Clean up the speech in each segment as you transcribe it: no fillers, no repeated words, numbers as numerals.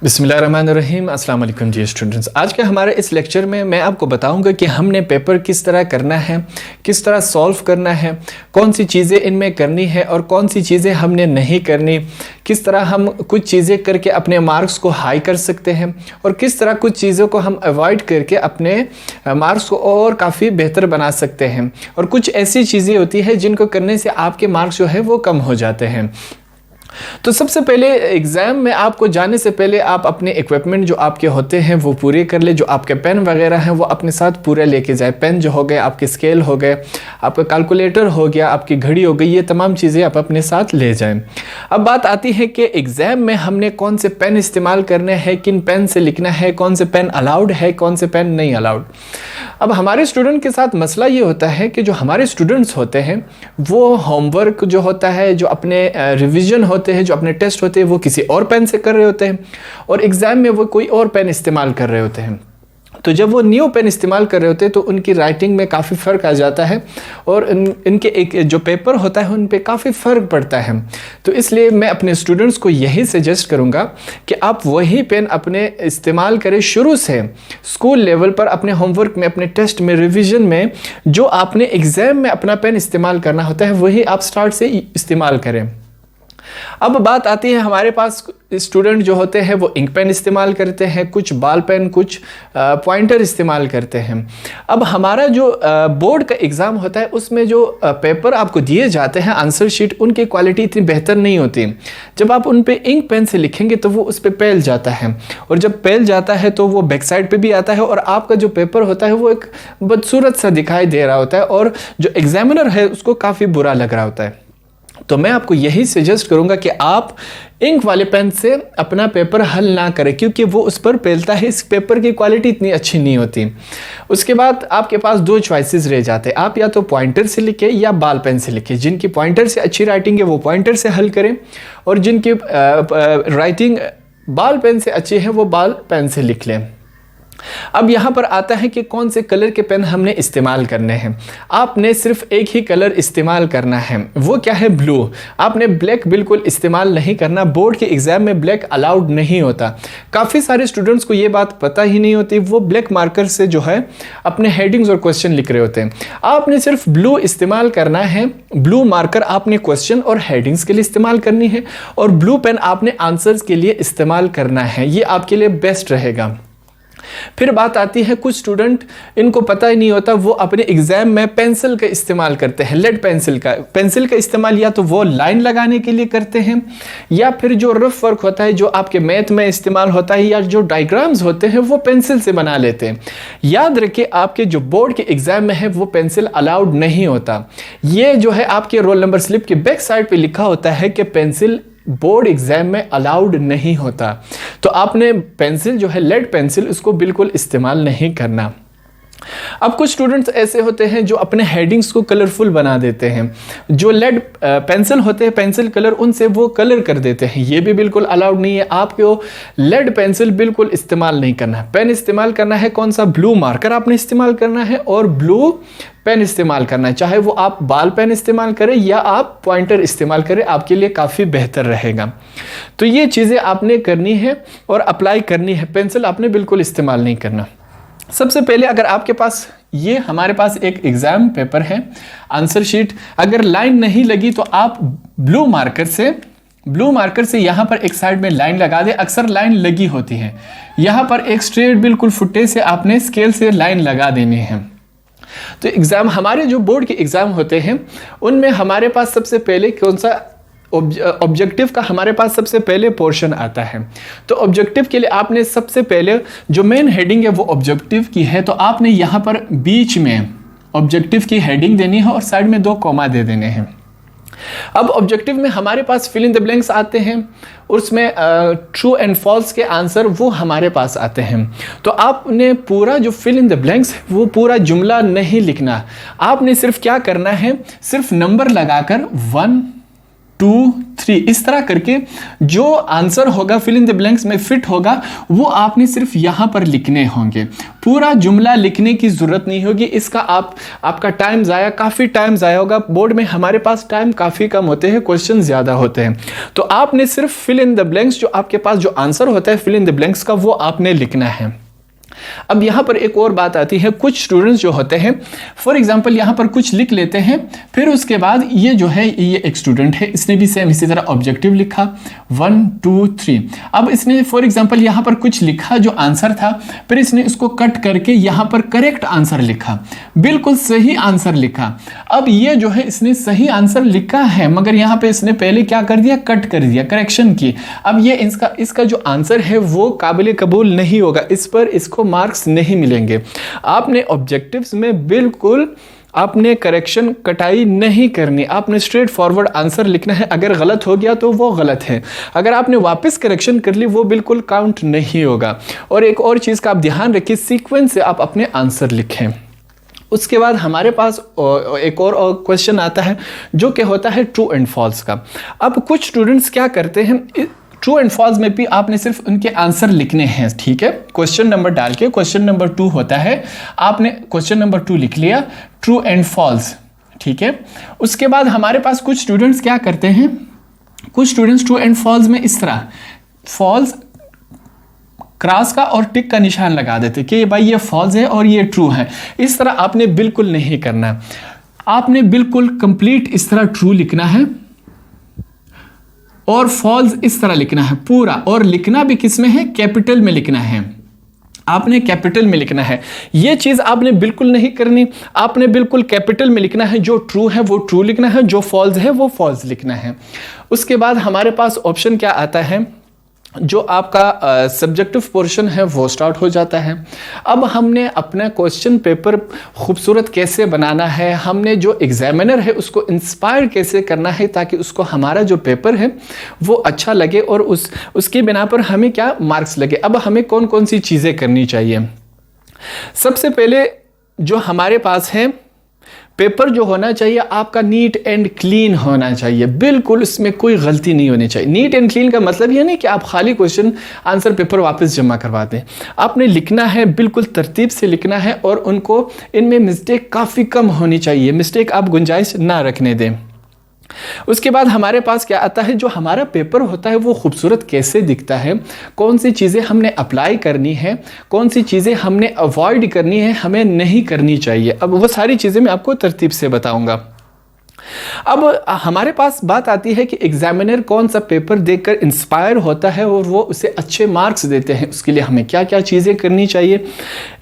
बिस्मिल्लाहिर्रहमानिर्रहीम। अस्सलाम वालेकुम डियर स्टूडेंट्स। आज के हमारे इस लेक्चर में मैं आपको बताऊंगा कि हमने पेपर किस तरह करना है, किस तरह सॉल्व करना है, कौन सी चीज़ें इनमें करनी है और कौन सी चीज़ें हमने नहीं करनी, किस तरह हम कुछ चीज़ें करके अपने मार्क्स को हाई कर सकते हैं और किस तरह कुछ चीज़ों को हम अवॉइड करके अपने मार्क्स को और काफ़ी बेहतर बना सकते हैं। और कुछ ऐसी चीज़ें होती है जिनको करने से आपके मार्क्स जो है वो कम हो जाते हैं। तो सबसे पहले एग्ज़ाम में आपको जाने से पहले आप अपने इक्विपमेंट जो आपके होते हैं वो पूरे कर ले। जो आपके पेन वगैरह हैं वो अपने साथ पूरे लेके जाए। पेन जो हो गए, आपके स्केल हो गए, आपका कैलकुलेटर हो गया, आपकी घड़ी हो गई, ये तमाम चीज़ें आप अपने साथ ले जाएं। अब बात आती है कि एग्ज़ाम में हमने कौन से पेन इस्तेमाल करने हैं, किन पेन से लिखना है, कौन से पेन अलाउड है, कौन से पेन नहीं अलाउड। अब हमारे स्टूडेंट के साथ मसला ये होता है कि जो हमारे स्टूडेंट्स होते हैं वो होमवर्क जो होता है, जो अपने रिवीजन होते हैं, जो अपने टेस्ट होते हैं, वो किसी और पेन से कर रहे होते हैं और एग्ज़ाम में वो कोई और पेन इस्तेमाल कर रहे होते हैं। तो जब वो न्यू पेन इस्तेमाल कर रहे होते हैं तो उनकी राइटिंग में काफ़ी फ़र्क आ जाता है और इनके एक जो पेपर होता है उन पे काफ़ी फ़र्क पड़ता है। तो इसलिए मैं अपने स्टूडेंट्स को यही सजेस्ट करूँगा कि आप वही पेन अपने इस्तेमाल करें शुरू से, स्कूल लेवल पर अपने होमवर्क में, अपने टेस्ट में, रिविज़न में जो आपने एग्ज़ाम में अपना पेन इस्तेमाल करना होता है वही आप स्टार्ट से इस्तेमाल करें। अब बात आती है, हमारे पास स्टूडेंट जो होते हैं वो इंक पेन इस्तेमाल करते हैं, कुछ बॉल पेन, कुछ पॉइंटर इस्तेमाल करते हैं। अब हमारा जो बोर्ड का एग्ज़ाम होता है उसमें जो पेपर आपको दिए जाते हैं, आंसर शीट, उनकी क्वालिटी इतनी बेहतर नहीं होती। जब आप उन पे इंक पेन से लिखेंगे तो वो उस पर पेल जाता है और जब पेल जाता है तो वो बैक साइड पे भी आता है और आपका जो पेपर होता है वो एक बदसूरत सा दिखाई दे रहा होता है और जो एग्जामिनर है उसको काफ़ी बुरा लग रहा होता है। तो मैं आपको यही सजेस्ट करूंगा कि आप इंक वाले पेन से अपना पेपर हल ना करें क्योंकि वो उस पर पेलता है, इस पेपर की क्वालिटी इतनी अच्छी नहीं होती। उसके बाद आपके पास दो चॉइसेस रह जाते हैं, आप या तो पॉइंटर से लिखें या बॉल पेन से लिखें। जिनकी पॉइंटर से अच्छी राइटिंग है वो पॉइंटर से हल करें और जिनकी राइटिंग बॉल पेन से अच्छी है वो बॉल पेन से लिख लें। अब यहाँ पर आता है कि कौन से कलर के पेन हमने इस्तेमाल करने हैं। आपने सिर्फ एक ही कलर इस्तेमाल करना है, वो क्या है, ब्लू। आपने ब्लैक बिल्कुल इस्तेमाल नहीं करना। बोर्ड के एग्जाम में ब्लैक अलाउड नहीं होता। काफ़ी सारे स्टूडेंट्स को ये बात पता ही नहीं होती, वो ब्लैक मार्कर से जो है अपने हेडिंग्स और क्वेश्चन लिख रहे होते हैं। आपने सिर्फ ब्लू इस्तेमाल करना है। ब्लू मार्कर आपने क्वेश्चन और हेडिंग्स के लिए इस्तेमाल करनी है और ब्लू पेन आपने आंसर्स के लिए इस्तेमाल करना है। ये आपके लिए बेस्ट रहेगा। फिर बात आती है, कुछ स्टूडेंट इनको पता ही नहीं होता, वो अपने एग्जाम में पेंसिल का इस्तेमाल करते हैं, लेड पेंसिल का। पेंसिल का इस्तेमाल या तो वो लाइन लगाने के लिए करते हैं या फिर जो रफ वर्क होता है जो आपके मैथ में इस्तेमाल होता है या जो डायग्राम्स होते हैं वो पेंसिल से बना लेते हैं। याद रखिए, आपके जो बोर्ड के एग्जाम में है वो पेंसिल अलाउड नहीं होता। ये जो है आपके रोल नंबर स्लिप के बैक साइड पे लिखा होता है कि पेंसिल बोर्ड एग्जाम में अलाउड नहीं होता। तो आपने पेंसिल जो है, लेड पेंसिल, उसको बिल्कुल इस्तेमाल नहीं करना। अब कुछ स्टूडेंट्स ऐसे होते हैं जो अपने हेडिंग्स को कलरफुल बना देते हैं। जो लेड पेंसिल होते हैं, पेंसिल कलर, उनसे वो कलर कर देते हैं। ये भी बिल्कुल अलाउड नहीं है। आपको लेड पेंसिल बिल्कुल इस्तेमाल नहीं करना है। पेन इस्तेमाल करना है कौन सा, ब्लू मार्कर आपने इस्तेमाल करना है और ब्लू पेन इस्तेमाल करना है। चाहे वो आप बॉल पेन इस्तेमाल करें या आप पॉइंटर इस्तेमाल करें, आपके लिए काफ़ी बेहतर रहेगा। तो ये चीज़ें आपने करनी है और अप्लाई करनी है। पेंसिल आपने बिल्कुल इस्तेमाल नहीं करना। सबसे पहले अगर आपके पास ये, हमारे पास एक एग्ज़ाम पेपर है, आंसर शीट, अगर लाइन नहीं लगी तो आप ब्लू मार्कर से यहाँ पर एक साइड में लाइन लगा दें। अक्सर लाइन लगी होती है, यहाँ पर एक स्ट्रेट बिल्कुल फुट्टे से आपने स्केल से लाइन लगा देनी है। तो एग्ज़ाम, हमारे जो बोर्ड के एग्ज़ाम होते हैं उनमें हमारे पास सबसे पहले कौन सा ऑब्जेक्टिव का हमारे पास सबसे पहले पोर्शन आता है। तो ऑब्जेक्टिव के लिए आपने सबसे पहले जो मेन हेडिंग है वो ऑब्जेक्टिव की है, तो आपने यहाँ पर बीच में ऑब्जेक्टिव की हेडिंग देनी है और साइड में 2 कॉमा दे देने हैं। अब ऑब्जेक्टिव में हमारे पास फिल इन द ब्लैंक्स आते हैं, उसमें ट्रू एंड फॉल्स के आंसर वो हमारे पास आते हैं। तो आपने पूरा जो फिल इन द ब्लैंक्स वो पूरा जुमला नहीं लिखना। आपने सिर्फ क्या करना है, सिर्फ नंबर लगाकर 1, 2 3 इस तरह करके जो आंसर होगा फिल इन द ब्लैंक्स में फिट होगा वो आपने सिर्फ यहाँ पर लिखने होंगे। पूरा जुमला लिखने की ज़रूरत नहीं होगी। इसका आपका टाइम ज़ाया, काफ़ी टाइम ज़ाया होगा। बोर्ड में हमारे पास टाइम काफ़ी कम होते हैं, क्वेश्चन ज़्यादा होते हैं, तो आपने सिर्फ फिल इन द ब्लैंक्स, जो आपके पास जो आंसर होता है फिल इन द ब्लैंक्स का, वो आपने लिखना है। अब यहाँ पर एक और बात आती है, कुछ स्टूडेंट्स जो होते हैं फॉर एग्जांपल यहाँ पर कुछ लिख लेते हैं, फिर उसके बाद ये जो है ये एक स्टूडेंट है, इसने भी सेम इसी तरह ऑब्जेक्टिव लिखा 1 2 3। अब इसने फॉर एग्जांपल यहाँ पर कुछ लिखा जो आंसर था, फिर इसने इसको कट करके यहाँ पर करेक्ट आंसर लिखा, बिल्कुल सही आंसर लिखा। अब ये जो है इसने सही आंसर लिखा है, मगर यहाँ पे इसने पहले क्या कर दिया, कट कर दिया, करेक्शन की। अब ये इसका जो आंसर है वो काबिल कबूल नहीं होगा, इस पर इसको मार्क्स नहीं मिलेंगे। आपने ऑब्जेक्टिव्स में बिल्कुल आपने करेक्शन कटाई नहीं करनी, आपने स्ट्रेट फॉरवर्ड आंसर लिखना है। अगर गलत हो गया तो वो गलत है, अगर आपने वापस करेक्शन कर ली वो बिल्कुल काउंट नहीं होगा। और एक और चीज़ का आप ध्यान रखिए, सीक्वेंस से आप अपने आंसर लिखें। उसके बाद हमारे पास एक और क्वेश्चन आता है जो कि होता है ट्रू एंड फॉल्स का। अब कुछ स्टूडेंट्स क्या करते हैं, ट्रू एंड फॉल्स में भी आपने सिर्फ उनके आंसर लिखने हैं, ठीक है। क्वेश्चन नंबर डाल के क्वेश्चन नंबर 2 होता है, आपने क्वेश्चन नंबर 2 लिख लिया, ट्रू एंड फॉल्स, ठीक है। उसके बाद हमारे पास कुछ स्टूडेंट्स क्या करते हैं, कुछ स्टूडेंट्स ट्रू एंड फॉल्स में इस तरह फॉल्स क्रॉस का और टिक का निशान लगा देते कि भाई ये फॉल्स है और ये ट्रू है। इस तरह आपने बिल्कुल नहीं करना, आपने बिल्कुल कंप्लीट इस तरह ट्रू लिखना है और फॉल्स इस तरह लिखना है पूरा, और लिखना भी किस में है, कैपिटल में लिखना है। आपने कैपिटल में लिखना है, ये चीज़ आपने बिल्कुल नहीं करनी, आपने बिल्कुल कैपिटल में लिखना है। जो ट्रू है वो ट्रू लिखना है, जो फॉल्स है वो फॉल्स लिखना है। उसके बाद हमारे पास ऑप्शन क्या आता है, जो आपका सब्जेक्टिव पोर्शन है वो स्टार्ट हो जाता है। अब हमने अपना क्वेश्चन पेपर खूबसूरत कैसे बनाना है, हमने जो एग्जामिनर है उसको इंस्पायर कैसे करना है ताकि उसको हमारा जो पेपर है वो अच्छा लगे और उसके बिना पर हमें क्या मार्क्स लगे। अब हमें कौन कौन सी चीज़ें करनी चाहिए। सबसे पहले जो हमारे पास है, पेपर जो होना चाहिए आपका नीट एंड क्लीन होना चाहिए, बिल्कुल इसमें कोई गलती नहीं होनी चाहिए। नीट एंड क्लीन का मतलब ये नहीं कि आप खाली क्वेश्चन आंसर पेपर वापस जमा करवा दें, आपने लिखना है, बिल्कुल तरतीब से लिखना है और उनको इनमें मिस्टेक काफ़ी कम होनी चाहिए, मिस्टेक आप गुंजाइश ना रखने दें। उसके बाद हमारे पास क्या आता है, जो हमारा पेपर होता है वो खूबसूरत कैसे दिखता है, कौन सी चीज़ें हमने अप्लाई करनी है, कौन सी चीज़ें हमने अवॉइड करनी है, हमें नहीं करनी चाहिए। अब वो सारी चीज़ें मैं आपको तरतीब से बताऊंगा। अब हमारे पास बात आती है कि एग्जामिनर कौन सा पेपर देखकर इंस्पायर होता है और वो उसे अच्छे मार्क्स देते हैं, उसके लिए हमें क्या क्या चीज़ें करनी चाहिए।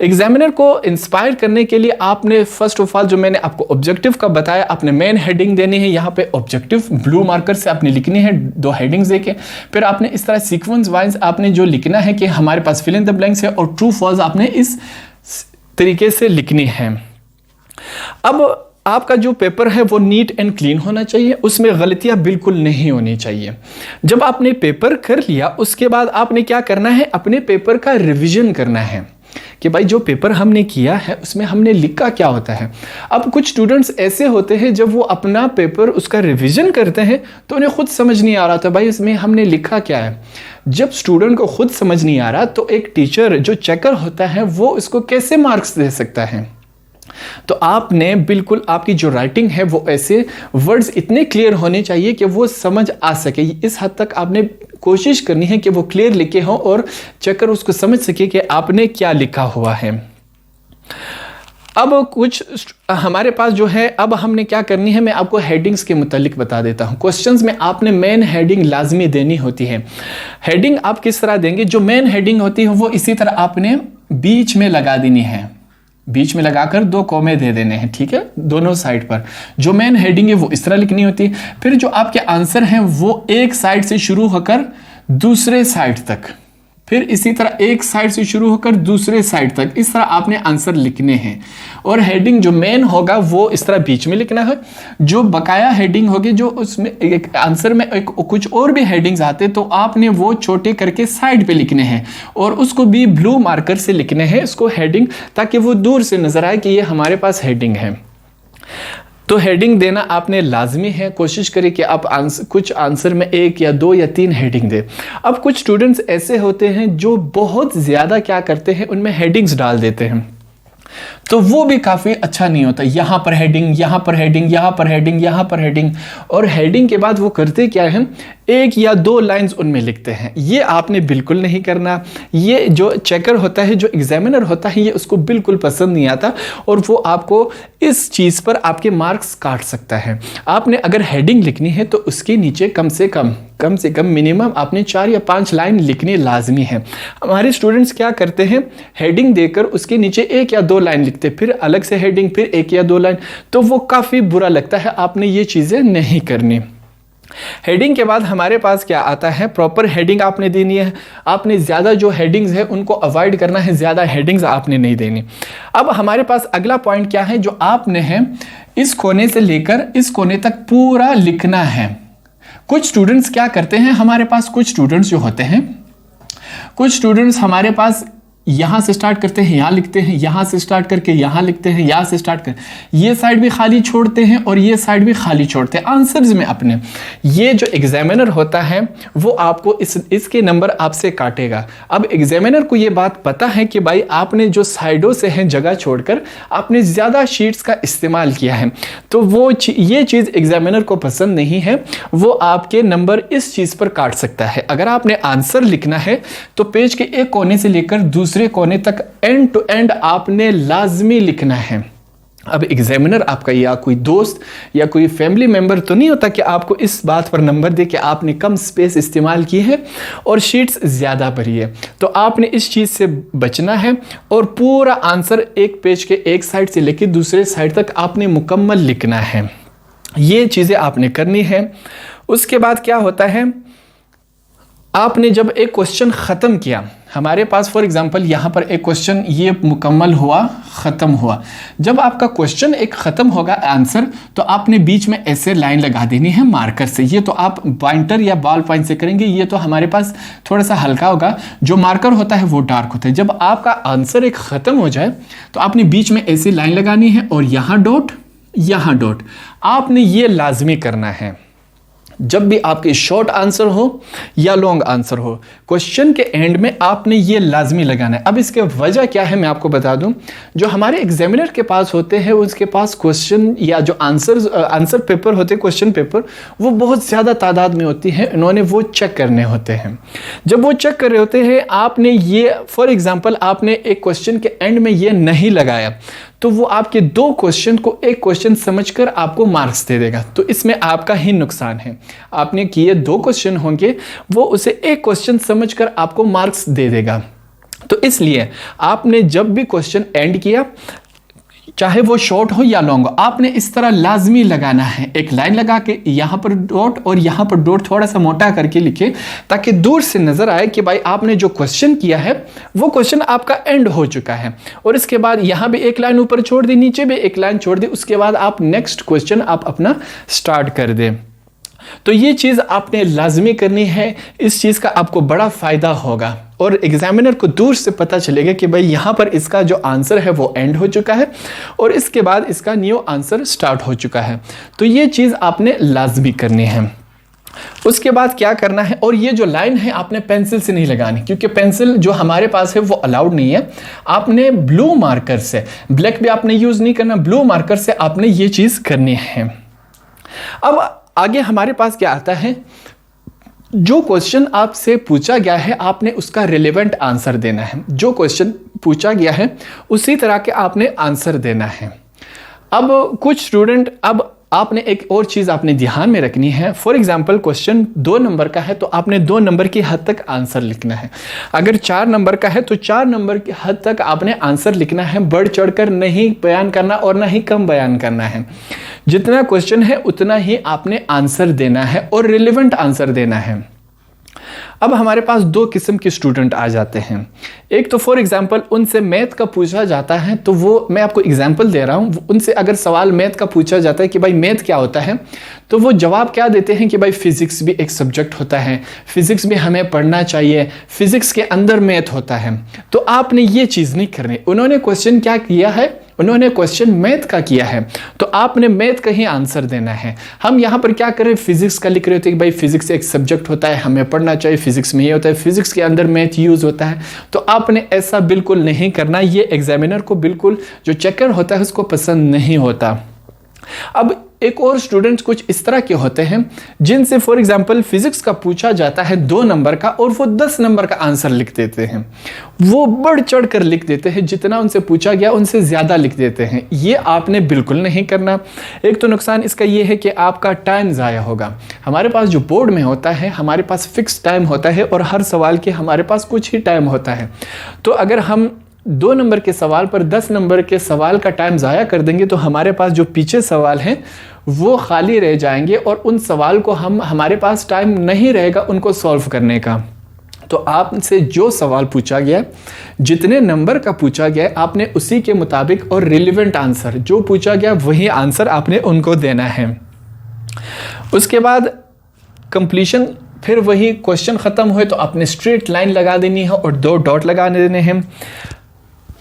एग्जामिनर को इंस्पायर करने के लिए आपने फर्स्ट ऑफ ऑल जो मैंने आपको ऑब्जेक्टिव का बताया, आपने मेन हेडिंग देनी है, यहाँ पे ऑब्जेक्टिव ब्लू मार्कर से आपने लिखनी है 2 हेडिंग्स देके, फिर आपने इस तरह सीक्वेंस वाइज आपने जो लिखना है कि हमारे पास फिल इन द ब्लैंक्स है और ट्रू फॉल्स आपने इस तरीके से लिखनी है। अब आपका जो पेपर है वो नीट एंड क्लीन होना चाहिए, उसमें गलतियां बिल्कुल नहीं होनी चाहिए। जब आपने पेपर कर लिया उसके बाद आपने क्या करना है, अपने पेपर का रिवीजन करना है कि भाई जो पेपर हमने किया है उसमें हमने लिखा क्या होता है। अब कुछ स्टूडेंट्स ऐसे होते हैं जब वो अपना पेपर उसका रिवीजन करते हैं तो उन्हें खुद समझ नहीं आ रहा था भाई इसमें हमने लिखा क्या है। जब स्टूडेंट को खुद समझ नहीं आ रहा तो एक टीचर जो चेकर होता है वो इसको कैसे मार्क्स दे सकता है। तो आपने बिल्कुल आपकी जो राइटिंग है वो ऐसे वर्ड्स इतने क्लियर होने चाहिए कि वो समझ आ सके। इस हद तक आपने कोशिश करनी है कि वो क्लियर लिखे हों और चेकर उसको समझ सके कि आपने क्या लिखा हुआ है। अब कुछ हमारे पास जो है, अब हमने क्या करनी है, मैं आपको हेडिंग्स के मुतालिक बता देता हूं। क्वेश्चंस में आपने मेन हेडिंग लाजमी देनी होती है। हेडिंग आप किस तरह देंगे, जो मेन हेडिंग होती है वो इसी तरह आपने बीच में लगा देनी है, बीच में लगाकर 2 कॉमे दे देने हैं, ठीक है, दोनों साइड पर। जो मेन हेडिंग है वो इस तरह लिखनी होती है। फिर जो आपके आंसर हैं वो एक साइड से शुरू होकर दूसरे साइड तक, फिर इसी तरह एक साइड से शुरू होकर दूसरे साइड तक, इस तरह आपने आंसर लिखने हैं। और हेडिंग जो मेन होगा वो इस तरह बीच में लिखना है। जो बकाया हेडिंग होगी, जो उसमें एक आंसर में एक कुछ और भी हेडिंग्स आते तो आपने वो छोटे करके साइड पे लिखने हैं और उसको भी ब्लू मार्कर से लिखने हैं इसको हेडिंग, ताकि वो दूर से नजर आए कि ये हमारे पास हेडिंग है। तो हेडिंग देना आपने लाजमी है। कोशिश करें कि आप कुछ आंसर में 1 या 2 या 3 हेडिंग दें। अब कुछ स्टूडेंट्स ऐसे होते हैं जो बहुत ज़्यादा क्या करते हैं, उनमें हेडिंग्स डाल देते हैं, तो वो भी काफ़ी अच्छा नहीं होता। यहाँ पर हेडिंग, यहाँ पर हेडिंग, यहाँ पर हेडिंग, यहाँ पर हेडिंग, और हेडिंग के बाद वो करते क्या है, 1 या 2 लाइंस उनमें लिखते हैं। ये आपने बिल्कुल नहीं करना। ये जो चेकर होता है, जो एग्जामिनर होता है, ये उसको बिल्कुल पसंद नहीं आता और वो आपको इस चीज़ पर आपके मार्क्स काट सकता है। आपने अगर हेडिंग लिखनी है तो उसके नीचे कम से कम मिनिमम आपने 4 या 5 लाइन लिखनी लाजमी है। हमारे स्टूडेंट्स क्या करते हैं, हेडिंग देकर उसके नीचे 1 या 2 लाइन लिखते, फिर अलग से हेडिंग, फिर 1 या 2 लाइन, तो वो काफ़ी बुरा लगता है। आपने ये चीज़ें नहीं करनी। हेडिंग के बाद हमारे पास क्या आता है, प्रॉपर हेडिंग आपने देनी है। आपने ज़्यादा जो हेडिंग्स है उनको अवॉइड करना है, ज़्यादा हेडिंग्स आपने नहीं देनी। अब हमारे पास अगला पॉइंट क्या है, जो आपने है इस कोने से लेकर इस कोने तक पूरा लिखना है। कुछ स्टूडेंट्स क्या करते हैं, हमारे पास कुछ स्टूडेंट्स जो होते हैं, कुछ स्टूडेंट्स हमारे पास यहाँ से स्टार्ट करते हैं, यहाँ लिखते हैं, यहाँ से स्टार्ट करके यहाँ लिखते हैं, यहाँ से स्टार्ट कर, ये साइड भी खाली छोड़ते हैं और ये साइड भी खाली छोड़ते हैं आंसर्स में अपने। ये जो एग्जामिनर होता है वो आपको इसके नंबर आपसे काटेगा। अब एग्जामिनर को ये बात पता है कि भाई आपने जो साइडों से हैं जगह छोड़कर आपने ज़्यादा शीट्स का इस्तेमाल किया है, तो वो ये चीज़ एग्जामिनर को पसंद नहीं है, वो आपके नंबर इस चीज़ पर काट सकता है। अगर आपने आंसर लिखना है तो पेज के एक कोने से लेकर दूसरे कोने तक एंड टू एंड आपने लाजमी लिखना है। अब एग्जामिनर आपका या कोई दोस्त या कोई फैमिली मेंबर तो नहीं होता कि आपको इस बात पर नंबर दे कि आपने कम स्पेस इस्तेमाल की है और शीट्स ज़्यादा भरी है। तो आपने इस चीज़ से बचना है और पूरा आंसर एक पेज के एक साइड से लेकर दूसरे साइड तक आपने मुकम्मल लिखना है। ये चीज़ें आपने करनी है। उसके बाद क्या होता है, आपने जब एक क्वेश्चन ख़त्म किया, हमारे पास फॉर एग्जांपल यहाँ पर एक क्वेश्चन ये मुकम्मल हुआ, ख़त्म हुआ। जब आपका क्वेश्चन एक ख़त्म होगा आंसर, तो आपने बीच में ऐसे लाइन लगा देनी है मार्कर से। ये तो आप पॉइंटर या बॉल पॉइंट से करेंगे, ये तो हमारे पास थोड़ा सा हल्का होगा। जो मार्कर होता है वो डार्क होता है। जब आपका आंसर एक ख़त्म हो जाए तो आपने बीच में ऐसी लाइन लगानी है और यहाँ डॉट, यहाँ डॉट। आपने ये लाजमी करना है जब भी आपके शॉर्ट आंसर हो या लॉन्ग आंसर हो, क्वेश्चन के एंड में आपने ये लाजमी लगाना है। अब इसके वजह क्या है मैं आपको बता दूं। जो हमारे एग्जामिनर के पास होते हैं उसके पास क्वेश्चन या जो आंसर पेपर होते हैं, क्वेश्चन पेपर, वो बहुत ज़्यादा तादाद में होती है। इन्होंने वो चेक करने होते हैं। जब वो चेक कर रहे होते हैं, आपने ये फॉर एग्जाम्पल आपने एक क्वेश्चन के एंड में ये नहीं लगाया, तो वो आपके 2 क्वेश्चन को एक क्वेश्चन समझकर आपको मार्क्स दे देगा। तो इसमें आपका ही नुकसान है। आपने किए 2 क्वेश्चन होंगे, वो उसे एक क्वेश्चन समझकर आपको मार्क्स दे देगा। तो इसलिए आपने जब भी क्वेश्चन एंड किया, चाहे वो शॉर्ट हो या लॉन्ग हो, आपने इस तरह लाजमी लगाना है। एक लाइन लगा के यहाँ पर डॉट और यहाँ पर डॉट थोड़ा सा मोटा करके लिखे, ताकि दूर से नजर आए कि भाई आपने जो क्वेश्चन किया है वो क्वेश्चन आपका एंड हो चुका है। और इसके बाद यहाँ भी एक लाइन ऊपर छोड़ दी, नीचे भी एक लाइन छोड़ दी, उसके बाद आप नेक्स्ट क्वेश्चन आप अपना स्टार्ट कर दें। तो ये चीज़ आपने लाजमी करनी है। इस चीज़ का आपको बड़ा फ़ायदा होगा और एग्जामिनर को दूर से पता चलेगा कि भाई यहाँ पर इसका जो आंसर है वो एंड हो चुका है और इसके बाद इसका न्यू आंसर स्टार्ट हो चुका है। तो ये चीज़ आपने लाजमी करनी है। उसके बाद क्या करना है, और ये जो लाइन है आपने पेंसिल से नहीं लगानी, क्योंकि पेंसिल जो हमारे पास है वो अलाउड नहीं है। आपने ब्लू मार्कर से, ब्लैक भी आपने यूज़ नहीं करना, ब्लू मार्कर से आपने ये चीज़ करनी है। अब आगे हमारे पास क्या आता है, जो क्वेश्चन आपसे पूछा गया है आपने उसका रिलेवेंट आंसर देना है। जो क्वेश्चन पूछा गया है उसी तरह के आपने आंसर देना है। अब कुछ स्टूडेंट, अब आपने एक और चीज़ आपने ध्यान में रखनी है। फॉर एग्जांपल क्वेश्चन 2 नंबर का है तो आपने 2 नंबर की हद तक आंसर लिखना है। अगर 4 नंबर का है तो 4 नंबर की हद तक आपने आंसर लिखना है। बढ़ चढ़कर नहीं बयान करना और ना ही कम बयान करना है। जितना क्वेश्चन है उतना ही आपने आंसर देना है और रिलेवेंट आंसर देना है। अब हमारे पास दो किस्म के स्टूडेंट आ जाते हैं। एक तो फॉर एग्जांपल उनसे मैथ का पूछा जाता है, तो वो मैं आपको एग्जांपल दे रहा हूँ, उनसे अगर सवाल मैथ का पूछा जाता है कि भाई मैथ क्या होता है, तो वो जवाब क्या देते हैं कि भाई फिजिक्स भी एक सब्जेक्ट होता है, फिजिक्स भी हमें पढ़ना चाहिए, फिजिक्स के अंदर मैथ होता है। तो आपने ये चीज़ नहीं करनी। उन्होंने क्वेश्चन क्या किया है, उन्होंने क्वेश्चन मैथ का किया है, तो आपने मैथ का ही आंसर देना है। हम यहाँ पर क्या करें, फिजिक्स का लिख रहे होते हैं कि भाई फिजिक्स एक सब्जेक्ट होता है, हमें पढ़ना चाहिए, फिजिक्स में ये होता है, फिजिक्स के अंदर मैथ यूज होता है। तो आपने ऐसा बिल्कुल नहीं करना, ये एग्जामिनर को बिल्कुल, जो चेकर होता है उसको पसंद नहीं होता। अब एक और स्टूडेंट्स कुछ इस तरह के होते हैं जिनसे फॉर एग्जांपल फिजिक्स का पूछा जाता है 2 नंबर का और वो 10 नंबर का आंसर लिख देते हैं। वो बढ़ चढ़ कर लिख देते हैं, जितना उनसे पूछा गया उनसे ज़्यादा लिख देते हैं। ये आपने बिल्कुल नहीं करना। एक तो नुकसान इसका ये है कि आपका टाइम ज़ाया होगा। हमारे पास जो बोर्ड में होता है, हमारे पास फिक्स टाइम होता है और हर सवाल के हमारे पास कुछ ही टाइम होता है। तो अगर हम 2 नंबर के सवाल पर 10 नंबर के सवाल का टाइम ज़ाया कर देंगे तो हमारे पास जो पीछे सवाल हैं वो खाली रह जाएंगे और उन सवाल को हमारे पास टाइम नहीं रहेगा उनको सॉल्व करने का। तो आपसे जो सवाल पूछा गया, जितने नंबर का पूछा गया, आपने उसी के मुताबिक और रिलेवेंट आंसर जो पूछा गया वही आंसर आपने उनको देना है। उसके बाद कंप्लीशन, फिर वही क्वेश्चन ख़त्म हुए तो आपने स्ट्रेट लाइन लगा देनी है और 2 डॉट लगा देने हैं।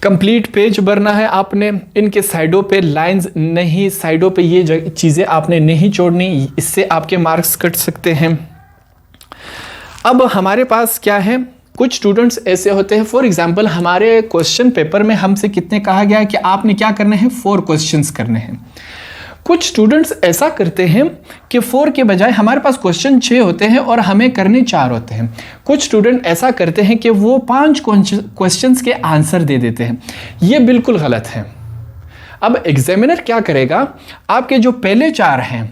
कंप्लीट पेज भरना है आपने, इनके साइडों पे लाइंस नहीं, साइडों पे ये चीज़ें आपने नहीं छोड़नी, इससे आपके मार्क्स कट सकते हैं। अब हमारे पास क्या है, कुछ स्टूडेंट्स ऐसे होते हैं, फॉर एग्जांपल हमारे क्वेश्चन पेपर में हमसे कितने कहा गया है कि आपने क्या करना है, 4 क्वेश्चंस करने हैं। कुछ स्टूडेंट्स ऐसा करते हैं कि 4 के बजाय हमारे पास क्वेश्चन 6 होते हैं और हमें करने 4 होते हैं। कुछ स्टूडेंट ऐसा करते हैं कि वो 5 क्वेश्चंस के आंसर दे देते हैं। ये बिल्कुल गलत है। अब एग्जामिनर क्या करेगा, आपके जो पहले 4 हैं,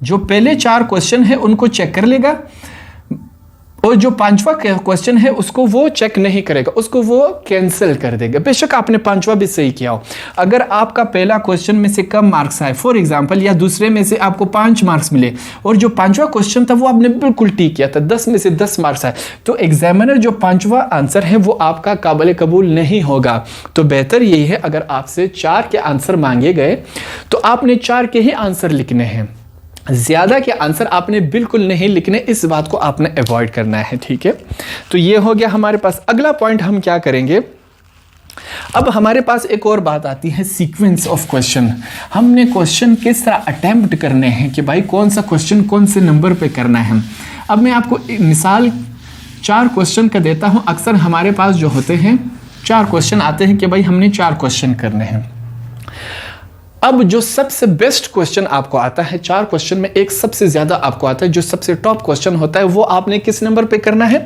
जो पहले 4 क्वेश्चन हैं उनको चेक कर लेगा और जो 5वां क्वेश्चन है उसको वो चेक नहीं करेगा, उसको वो कैंसिल कर देगा। बेशक आपने 5वां भी सही किया हो, अगर आपका पहला क्वेश्चन में से कम मार्क्स आए फॉर एग्जांपल, या दूसरे में से आपको 5 मार्क्स मिले और जो 5वां क्वेश्चन था वो आपने बिल्कुल ठीक किया था, 10 में से 10 मार्क्स आए, तो एग्जामिनर जो 5वां आंसर है वो आपका काबिल कबूल नहीं होगा। तो बेहतर यही है, अगर आपसे 4 के आंसर मांगे गए तो आपने 4 के ही आंसर लिखने हैं, ज़्यादा के आंसर आपने बिल्कुल नहीं लिखने, इस बात को आपने अवॉइड करना है। ठीक है, तो ये हो गया हमारे पास। अगला पॉइंट हम क्या करेंगे, अब हमारे पास एक और बात आती है, सीक्वेंस ऑफ क्वेश्चन। हमने क्वेश्चन किस तरह अटेम्प्ट करने हैं कि भाई कौन सा क्वेश्चन कौन से नंबर पे करना है। अब मैं आपको मिसाल 4 क्वेश्चन का देता हूँ। अक्सर हमारे पास जो होते हैं 4 क्वेश्चन आते हैं कि भाई हमने 4 क्वेश्चन करने हैं। अब जो सबसे बेस्ट क्वेश्चन आपको आता है, 4 क्वेश्चन में एक सबसे ज्यादा आपको आता है, जो सबसे टॉप क्वेश्चन होता है, वो आपने किस नंबर पे करना है,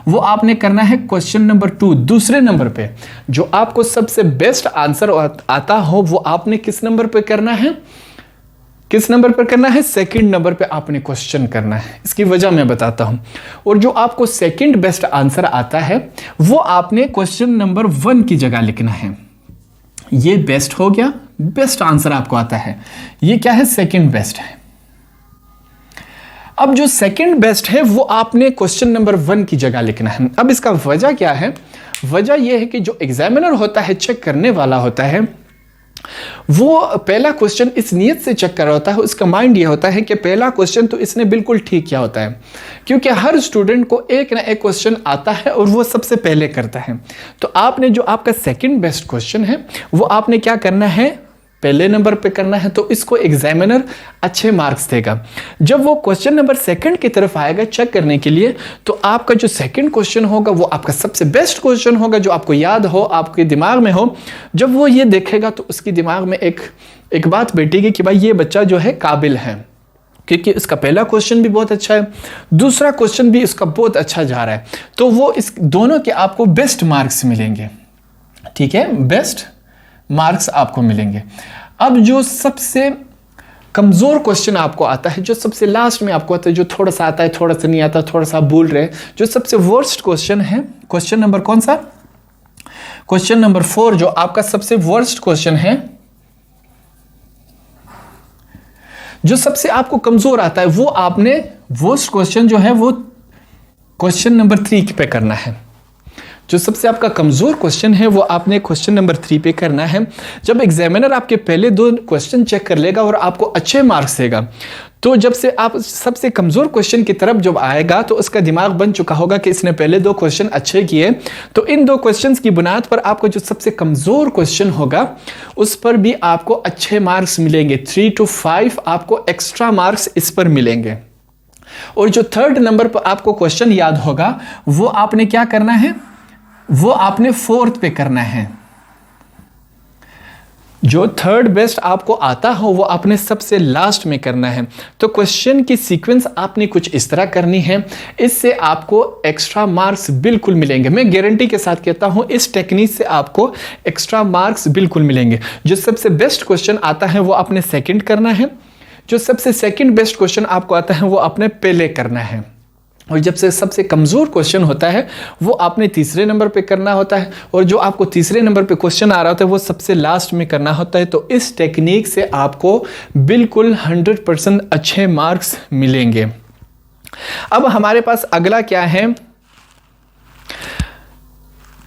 वो आपने करना है क्वेश्चन नंबर 2, दूसरे नंबर पे। जो आपको सबसे बेस्ट आंसर आता हो वो आपने किस नंबर पे करना है, किस नंबर पर करना है, सेकंड नंबर पे आपने क्वेश्चन करना है। इसकी वजह मैं बताता हूं। और जो आपको सेकंड बेस्ट आंसर आता है वो आपने क्वेश्चन नंबर 1 की जगह लिखना है। ये बेस्ट हो गया, बेस्ट आंसर आपको आता है। ये क्या है, सेकंड बेस्ट है। अब जो सेकंड बेस्ट है वो आपने क्वेश्चन नंबर 1 की जगह लिखना है। अब इसका वजह क्या है, वजह यह है कि जो एग्जामिनर होता है, चेक करने वाला होता है, वो पहला क्वेश्चन इस नीयत से चेक कर रहा होता है, उसका माइंड ये होता है कि पहला क्वेश्चन तो इसने बिल्कुल ठीक किया होता है, क्योंकि हर स्टूडेंट को एक ना एक क्वेश्चन आता है और वो सबसे पहले करता है। तो आपने जो आपका सेकंड बेस्ट क्वेश्चन है वो आपने क्या करना है, पहले नंबर पे करना है, तो इसको एग्जामिनर अच्छे मार्क्स देगा। जब वो क्वेश्चन नंबर 2 की तरफ आएगा चेक करने के लिए, तो आपका जो सेकंड क्वेश्चन होगा वो आपका सबसे बेस्ट क्वेश्चन होगा, जो आपको याद हो, आपके दिमाग में हो। जब वो ये देखेगा तो उसके दिमाग में एक बात बैठेगी कि भाई ये बच्चा जो है काबिल है, क्योंकि इसका पहला क्वेश्चन भी बहुत अच्छा है, दूसरा क्वेश्चन भी इसका बहुत अच्छा जा रहा है, तो वो इस दोनों के आपको बेस्ट मार्क्स मिलेंगे। ठीक है, बेस्ट मार्क्स आपको मिलेंगे। अब जो सबसे कमजोर क्वेश्चन आपको आता है, जो सबसे लास्ट में आपको आता है, जो थोड़ा सा आता है, थोड़ा सा नहीं आता, थोड़ा सा भूल रहे, जो सबसे वर्स्ट क्वेश्चन है, क्वेश्चन नंबर कौन सा, क्वेश्चन नंबर 4, जो आपका सबसे वर्स्ट क्वेश्चन है, जो सबसे आपको कमजोर आता है, वो आपने वर्स्ट क्वेश्चन जो है वो क्वेश्चन नंबर 3 पे करना है। जो सबसे आपका कमज़ोर क्वेश्चन है वो आपने क्वेश्चन नंबर 3 पे करना है। जब एग्जामिनर आपके पहले 2 क्वेश्चन चेक कर लेगा और आपको अच्छे मार्क्स देगा, तो जब से आप सबसे कमज़ोर क्वेश्चन की तरफ जब आएगा तो उसका दिमाग बन चुका होगा कि इसने पहले 2 क्वेश्चन अच्छे किए, तो इन 2 क्वेश्चंस की बुनियाद पर आपको जो सबसे कमज़ोर क्वेश्चन होगा उस पर भी आपको अच्छे मार्क्स मिलेंगे। 3 to 5 आपको एक्स्ट्रा मार्क्स इस पर मिलेंगे। और जो 3rd नंबर पर आपको क्वेश्चन याद होगा वो आपने क्या करना है, वो आपने 4th पे करना है। जो 3rd बेस्ट आपको आता हो वो आपने सबसे लास्ट में करना है। तो क्वेश्चन की सीक्वेंस आपने कुछ इस तरह करनी है, इससे आपको एक्स्ट्रा मार्क्स बिल्कुल मिलेंगे। मैं गारंटी के साथ कहता हूं इस टेक्निक से आपको एक्स्ट्रा मार्क्स बिल्कुल मिलेंगे। जो सबसे बेस्ट क्वेश्चन आता है वो आपने सेकंड करना है, जो सबसे सेकंड बेस्ट क्वेश्चन आपको आता है वो आपने पहले करना है, और जब से सबसे कमज़ोर क्वेश्चन होता है वो आपने 3रे नंबर पे करना होता है, और जो आपको 3रे नंबर पे क्वेश्चन आ रहा होता है वो सबसे लास्ट में करना होता है। तो इस टेक्निक से आपको बिल्कुल 100% अच्छे मार्क्स मिलेंगे। अब हमारे पास अगला क्या है,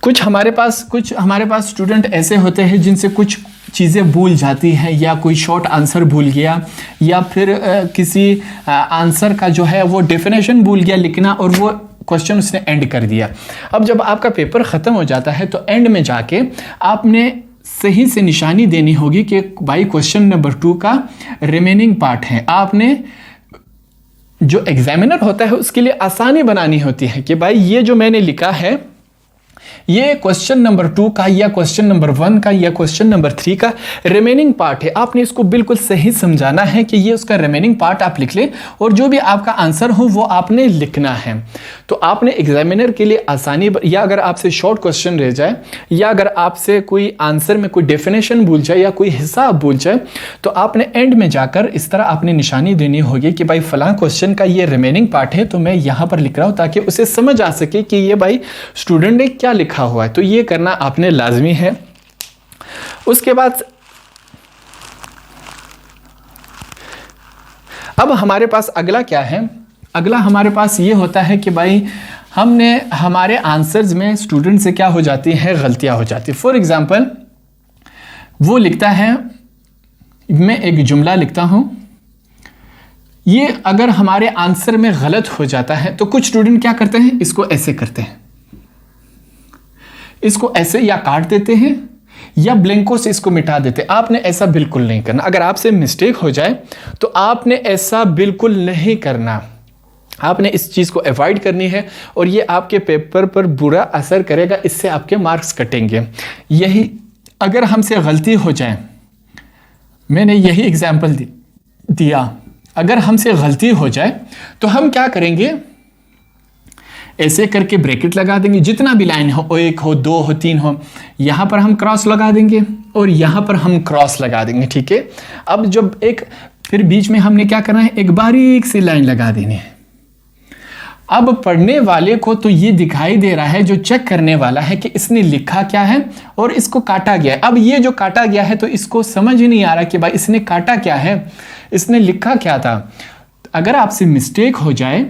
कुछ हमारे पास स्टूडेंट ऐसे होते हैं जिनसे कुछ चीज़ें भूल जाती हैं, या कोई शॉर्ट आंसर भूल गया, या फिर किसी आंसर का जो है वो डेफिनेशन भूल गया लिखना और वो क्वेश्चन उसने एंड कर दिया। अब जब आपका पेपर ख़त्म हो जाता है तो एंड में जाके आपने सही से निशानी देनी होगी कि भाई क्वेश्चन नंबर 2 का रिमेनिंग पार्ट है। आपने जो एग्जामिनर होता है उसके लिए आसानी बनानी होती है कि भाई ये जो मैंने लिखा है ये क्वेश्चन नंबर 2 का या क्वेश्चन नंबर 1 का या क्वेश्चन नंबर 3 का रिमेनिंग पार्ट है। आपने इसको बिल्कुल सही समझाना है कि ये उसका रिमेनिंग पार्ट आप लिख लें, और जो भी आपका आंसर हो वो आपने लिखना है। तो आपने एग्जामिनर के लिए आसानी, या अगर आपसे शॉर्ट क्वेश्चन रह जाए, या अगर आपसे कोई आंसर में कोई डेफिनेशन भूल जाए या कोई हिसाब भूल जाए, तो आपने एंड में जाकर इस तरह आपने निशानी देनी होगी कि भाई फलां क्वेश्चन का ये रिमेनिंग पार्ट है तो मैं यहाँ पर लिख रहा हूँ, ताकि उसे समझ आ सके कि ये भाई स्टूडेंट ने क्या लिखा हुआ है। तो ये करना आपने लाजमी है। उसके बाद अब हमारे पास अगला क्या है, अगला हमारे पास ये होता है कि भाई हमने हमारे आंसर्स में स्टूडेंट से क्या हो जाती है, गलतियां हो जाती है। फॉर एग्जांपल वो लिखता है, मैं एक जुमला लिखता हूं, ये अगर हमारे आंसर में गलत हो जाता है तो कुछ स्टूडेंट क्या करते हैं, इसको ऐसे करते हैं, इसको ऐसे या काट देते हैं या ब्लैंको से इसको मिटा देते हैं। आपने ऐसा बिल्कुल नहीं करना। अगर आपसे मिस्टेक हो जाए तो आपने ऐसा बिल्कुल नहीं करना। आपने इस चीज़ को अवॉइड करनी है, और ये आपके पेपर पर बुरा असर करेगा, इससे आपके मार्क्स कटेंगे। यही अगर हमसे गलती हो जाए, मैंने यही एग्जाम्पल दिया, अगर हमसे गलती हो जाए तो हम क्या करेंगे, ऐसे करके ब्रैकेट लगा देंगे, जितना भी लाइन हो, 1 हो 2 हो 3 हो, यहाँ पर हम क्रॉस लगा देंगे और यहाँ पर हम क्रॉस लगा देंगे। ठीक है। अब जब फिर बीच में हमने क्या करना है, एक बारीक सी लाइन लगा देनी है। अब पढ़ने वाले को तो ये दिखाई दे रहा है, जो चेक करने वाला है, कि इसने लिखा क्या है और इसको काटा गया है। अब ये जो काटा गया है तो इसको समझ ही नहीं आ रहा कि भाई इसने काटा क्या है, इसने लिखा क्या था। अगर आपसे मिस्टेक हो जाए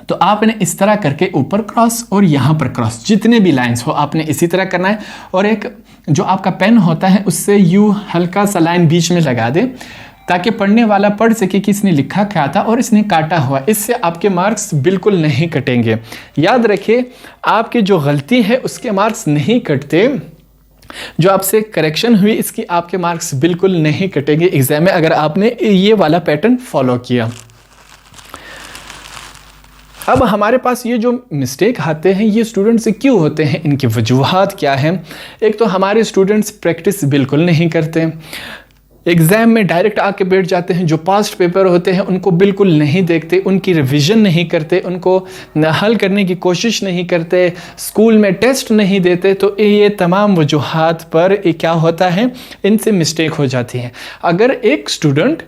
तो आपने इस तरह करके ऊपर क्रॉस और यहाँ पर क्रॉस, जितने भी लाइंस हो आपने इसी तरह करना है। और एक जो आपका पेन होता है उससे यूँ हल्का सा लाइन बीच में लगा दे, ताकि पढ़ने वाला पढ़ सके कि इसने लिखा क्या था और इसने काटा हुआ। इससे आपके मार्क्स बिल्कुल नहीं कटेंगे। याद रखिए, आपकी जो गलती है उसके मार्क्स नहीं कटते, जो आपसे करेक्शन हुई इसकी आपके मार्क्स बिल्कुल नहीं कटेंगे एग्जाम में, अगर आपने ये वाला पैटर्न फॉलो किया। अब हमारे पास ये जो मिस्टेक आते हैं ये स्टूडेंट से क्यों होते हैं, इनकी वजूहात क्या हैं। एक तो हमारे स्टूडेंट्स प्रैक्टिस बिल्कुल नहीं करते, एग्ज़ाम में डायरेक्ट आके बैठ जाते हैं। जो पास्ट पेपर होते हैं उनको बिल्कुल नहीं देखते, उनकी रिवीजन नहीं करते, उनको हल करने की कोशिश नहीं करते, स्कूल में टेस्ट नहीं देते। तो ये तमाम वजूहात पर क्या होता है, इनसे मिस्टेक हो जाती है। अगर एक स्टूडेंट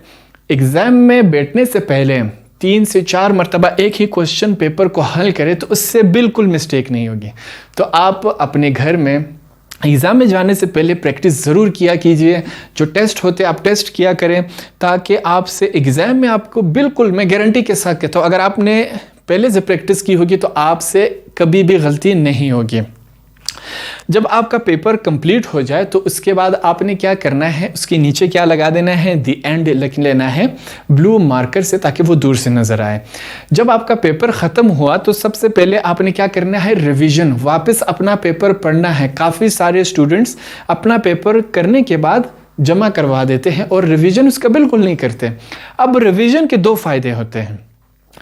एग्ज़ाम में बैठने से पहले 3 से 4 मरतबा एक ही क्वेश्चन पेपर को हल करे तो उससे बिल्कुल मिस्टेक नहीं होगी। तो आप अपने घर में एग्ज़ाम में जाने से पहले प्रैक्टिस ज़रूर किया कीजिए। जो टेस्ट होते हैं आप टेस्ट किया करें, ताकि आपसे एग्ज़ाम में आपको बिल्कुल, मैं गारंटी के साथ कहता हूँ, अगर आपने पहले से प्रैक्टिस की होगी तो आपसे कभी भी गलती नहीं होगी। जब आपका पेपर कंप्लीट हो जाए तो उसके बाद आपने क्या करना है, उसके नीचे क्या लगा देना है, दी एंड लिख लेना है ब्लू मार्कर से, ताकि वो दूर से नज़र आए। जब आपका पेपर ख़त्म हुआ तो सबसे पहले आपने क्या करना है, रिवीजन, वापस अपना पेपर पढ़ना है। काफ़ी सारे स्टूडेंट्स अपना पेपर करने के बाद जमा करवा देते हैं और रिवीजन उसका बिल्कुल नहीं करते। अब रिवीजन के दो फ़ायदे होते हैं।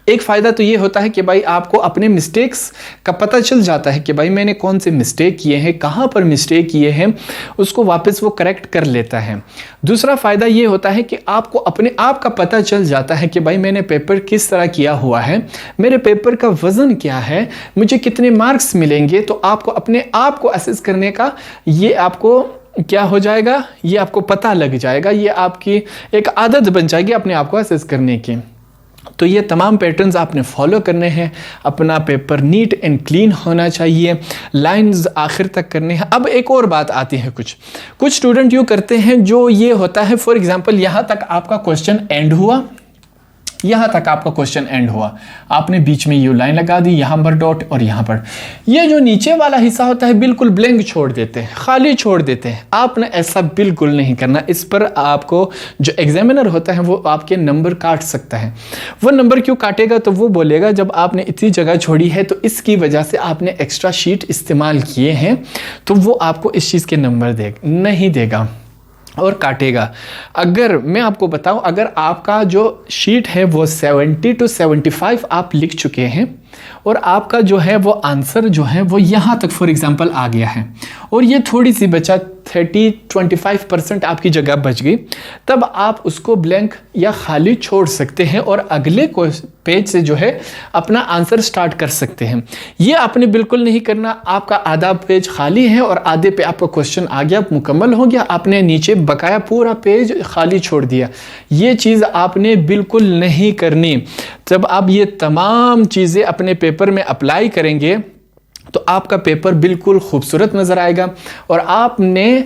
एक फ़ायदा तो ये होता है कि भाई आपको अपने मिस्टेक्स का पता चल जाता है कि भाई मैंने कौन से मिस्टेक किए हैं, कहाँ पर मिस्टेक किए हैं, उसको वापस वो करेक्ट कर लेता है। दूसरा फ़ायदा ये होता है कि आपको अपने आप का पता चल जाता है कि भाई मैंने पेपर किस तरह किया हुआ है, मेरे पेपर का वज़न क्या है, मुझे कितने मार्क्स मिलेंगे। तो आपको अपने आप को असेस करने का ये आपको क्या हो जाएगा, ये आपको पता लग जाएगा, ये आपकी एक आदत बन जाएगी अपने आप को असेस करने की। तो ये तमाम पैटर्न्स आपने फॉलो करने हैं। अपना पेपर नीट एंड क्लीन होना चाहिए, लाइंस आखिर तक करने हैं। अब एक और बात आती है, कुछ स्टूडेंट यूँ करते हैं जो ये होता है, फॉर एग्जांपल यहाँ तक आपका क्वेश्चन एंड हुआ, यहाँ तक आपका क्वेश्चन एंड हुआ, आपने बीच में ये लाइन लगा दी, यहाँ पर डॉट और यहाँ पर, ये जो नीचे वाला हिस्सा होता है बिल्कुल ब्लैंक छोड़ देते हैं, खाली छोड़ देते हैं। आपने ऐसा बिल्कुल नहीं करना। इस पर आपको जो एग्जामिनर होता है वो आपके नंबर काट सकता है। वो नंबर क्यों काटेगा, तो वो बोलेगा जब आपने इतनी जगह छोड़ी है तो इसकी वजह से आपने एक्स्ट्रा शीट इस्तेमाल किए हैं, तो वो आपको इस चीज़ के नंबर नहीं देगा और काटेगा। अगर मैं आपको बताऊं, अगर आपका जो शीट है वो 70 to 75 आप लिख चुके हैं और आपका जो है वो आंसर जो है वो यहाँ तक फॉर एग्जांपल आ गया है और ये थोड़ी सी बचा 30-25% आपकी जगह बच गई, तब आप उसको ब्लैंक या खाली छोड़ सकते हैं और अगले पेज से जो है अपना आंसर स्टार्ट कर सकते हैं। ये आपने बिल्कुल नहीं करना। आपका आधा पेज खाली है और आधे पे आपका क्वेश्चन आ गया, मुकम्मल हो गया, आपने नीचे बकाया पूरा पेज खाली छोड़ दिया। ये चीज़ आपने बिल्कुल नहीं करनी। जब आप ये तमाम चीज़ें अपने पेपर में अप्लाई करेंगे तो आपका पेपर बिल्कुल खूबसूरत नज़र आएगा और आपने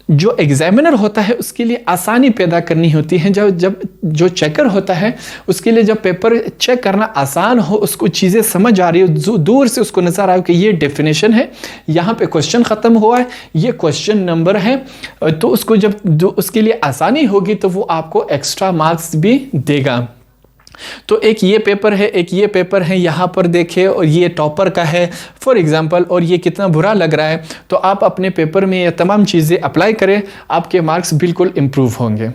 जो एग्जामिनर होता है उसके लिए आसानी पैदा करनी होती है। जब जो चेकर होता है उसके लिए जब पेपर चेक करना आसान हो, उसको चीज़ें समझ आ रही हो, दूर से उसको नज़र आए कि ये डेफिनेशन है, यहाँ पे क्वेश्चन ख़त्म हुआ है, ये क्वेश्चन नंबर है, तो उसको जब उसके लिए आसानी होगी तो वो आपको एक्स्ट्रा मार्क्स भी देगा। तो एक ये पेपर है, एक ये पेपर है, यहाँ पर देखें और ये टॉपर का है फॉर एग्जांपल, और ये कितना बुरा लग रहा है। तो आप अपने पेपर में ये तमाम चीज़ें अप्लाई करें, आपके मार्क्स बिल्कुल इम्प्रूव होंगे।